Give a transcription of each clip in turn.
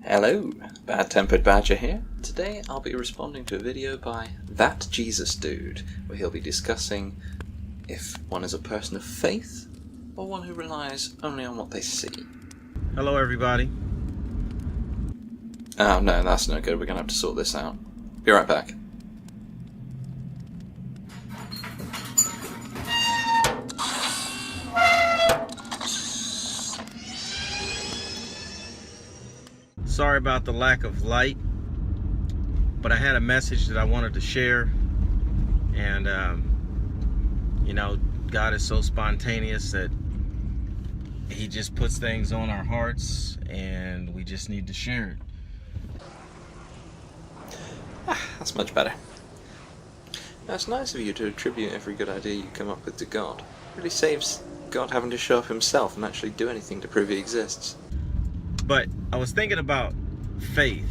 Hello, Bad Tempered Badger here. Today I'll be responding to a video by That Jesus Dude, where he'll be discussing if one is a person of faith or one who relies only on what they see. Hello everybody. Oh no, that's no good, we're gonna have to sort this out. Be right back. Sorry about the lack of light, but I had a message that I wanted to share, and God is so spontaneous that He just puts things on our hearts, and we just need to share it. That's much better. Now, it's nice of you to attribute every good idea you come up with to God. It really saves God having to show up himself and actually do anything to prove he exists. But I was thinking about faith,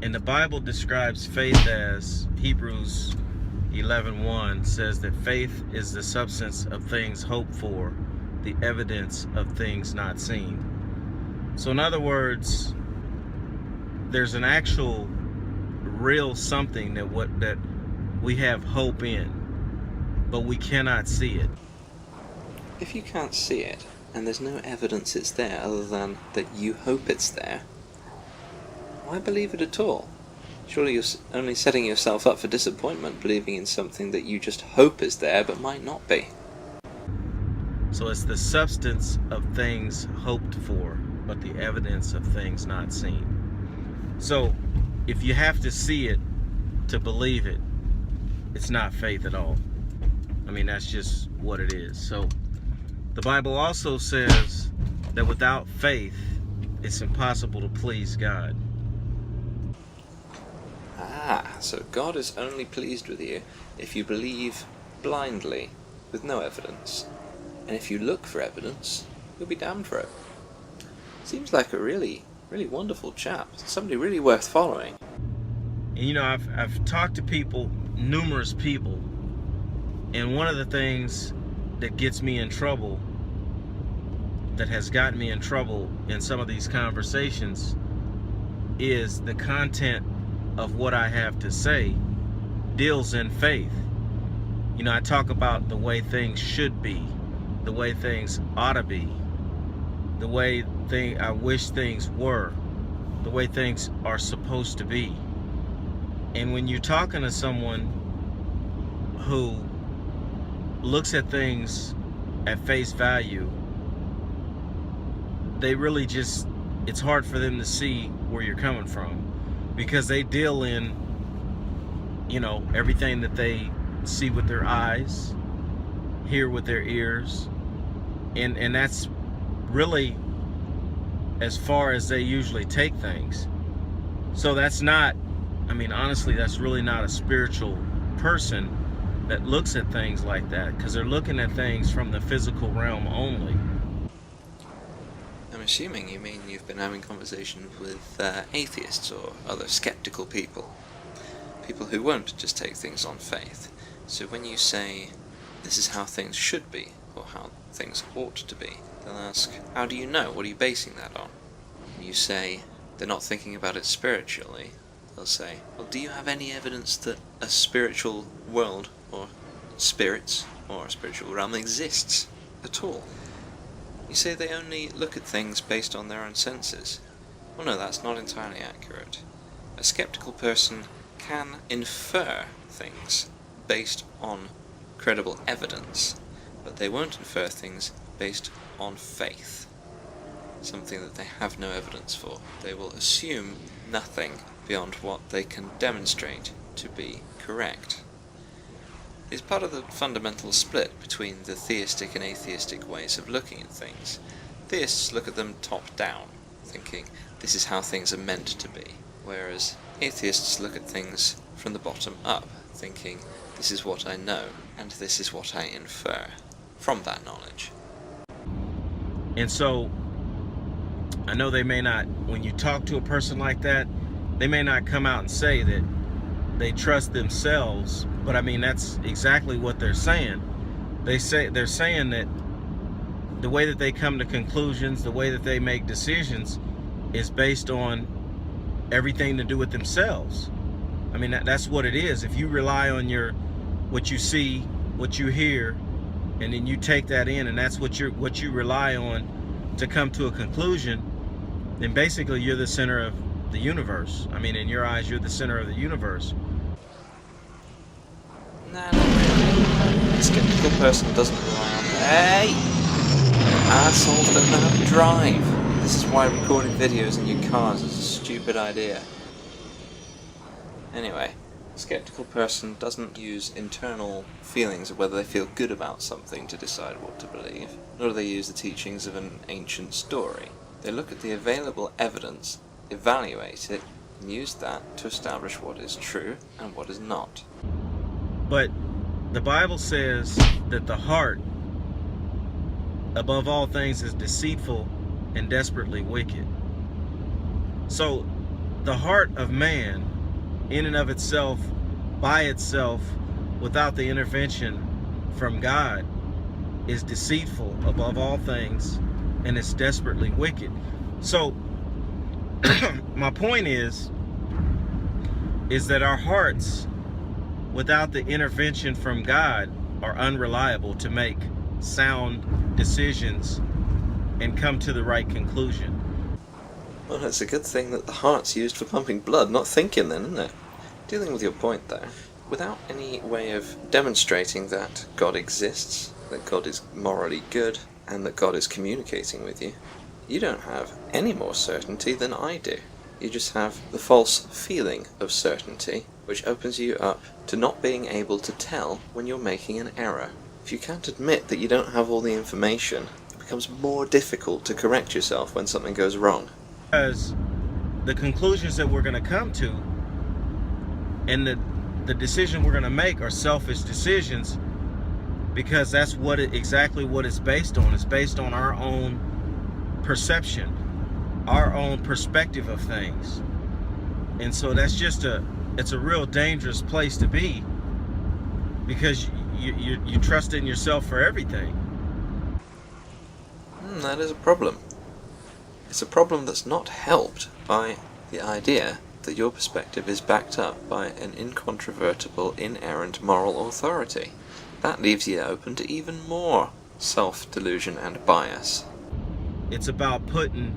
and the Bible describes faith as Hebrews 11:1 says that faith is the substance of things hoped for, the evidence of things not seen. So in other words, there's an actual real something that we have hope in, but we cannot see it. If you can't see it, and there's no evidence it's there other than that you hope it's there, why believe it at all? Surely you're only setting yourself up for disappointment believing in something that you just hope is there but might not be. So it's the substance of things hoped for, but the evidence of things not seen. So if you have to see it to believe it, it's not faith at all. I mean, that's just what it is. So the Bible also says that without faith, it's impossible to please God. So God is only pleased with you if you believe blindly with no evidence. And if you look for evidence, you'll be damned for it. Seems like a really wonderful chap. Somebody really worth following. And I've talked to people, numerous people, and one of the things that gets me in trouble, that has gotten me in trouble in some of these conversations, is the content of what I have to say deals in faith. I talk about the way things should be, the way things ought to be, the way I wish things were, the way things are supposed to be. And when you're talking to someone who looks at things at face value, they really just, it's hard for them to see where you're coming from, because they deal in, everything that they see with their eyes, hear with their ears, and that's really as far as they usually take things. So that's not, honestly, that's really not a spiritual person that looks at things like that, because they're looking at things from the physical realm only. I'm assuming you mean you've been having conversations with atheists or other skeptical people. People who won't just take things on faith. So when you say, this is how things should be, or how things ought to be, they'll ask, how do you know? What are you basing that on? When you say, they're not thinking about it spiritually, they'll say, well, do you have any evidence that a spiritual world, or spirits, or a spiritual realm exists at all? You say they only look at things based on their own senses. Well, no, that's not entirely accurate. A skeptical person can infer things based on credible evidence, but they won't infer things based on faith, something that they have no evidence for. They will assume nothing beyond what they can demonstrate to be correct. It's part of the fundamental split between the theistic and atheistic ways of looking at things. Theists look at them top down, thinking this is how things are meant to be, whereas atheists look at things from the bottom up, thinking this is what I know and this is what I infer from that knowledge. And so I know they may not, when you talk to a person like that, they may not come out and say that they trust themselves, but I mean that's exactly what they're saying. They're saying that the way that they come to conclusions, the way that they make decisions, is based on everything to do with themselves. I mean that's what it is. If you rely on what you see, what you hear, and then you take that in, and that's what you rely on to come to a conclusion, then basically you're the center of the universe. I mean, in your eyes, you're the center of the universe. Nah, not really. A skeptical person doesn't rely on... Hey! Assholes don't know how to drive. This is why recording videos in your cars is a stupid idea. Anyway, a skeptical person doesn't use internal feelings of whether they feel good about something to decide what to believe, nor do they use the teachings of an ancient story. They look at the available evidence, evaluate it, and use that to establish what is true and what is not. But the Bible says that the heart, above all things, is deceitful and desperately wicked. So the heart of man, in and of itself, by itself, without the intervention from God, is deceitful above all things, and it's desperately wicked. So my point is that our hearts, without the intervention from God, are unreliable to make sound decisions and come to the right conclusion. Well, it's a good thing that the heart's used for pumping blood, not thinking then, isn't it? Dealing with your point there, without any way of demonstrating that God exists, that God is morally good, and that God is communicating with you, you don't have any more certainty than I do. You just have the false feeling of certainty, which opens you up to not being able to tell when you're making an error. If you can't admit that you don't have all the information, it becomes more difficult to correct yourself when something goes wrong. Because the conclusions that we're going to come to and the decision we're going to make are selfish decisions, because that's exactly what it's based on. It's based on our own perception, our own perspective of things. And so that's just it's a real dangerous place to be, because you trust in yourself for everything. That is a problem. It's a problem that's not helped by the idea that your perspective is backed up by an incontrovertible, inerrant moral authority. That leaves you open to even more self-delusion and bias. It's about putting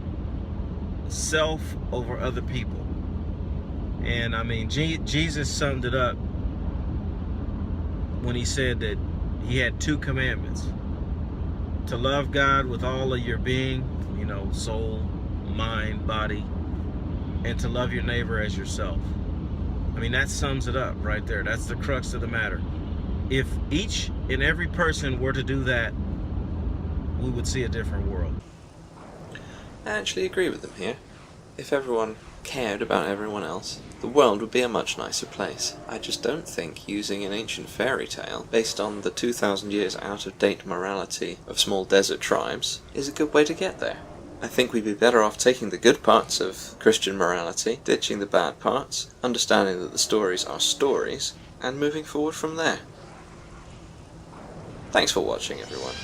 self over other people. And I mean, Jesus summed it up when he said that he had two commandments: to love God with all of your being, soul, mind, body, and to love your neighbor as yourself. I mean, that sums it up right there. That's the crux of the matter. If each and every person were to do that, we would see a different world. I actually agree with them here. If everyone cared about everyone else, the world would be a much nicer place. I just don't think using an ancient fairy tale based on the 2,000 years out-of-date morality of small desert tribes is a good way to get there. I think we'd be better off taking the good parts of Christian morality, ditching the bad parts, understanding that the stories are stories, and moving forward from there. Thanks for watching, everyone.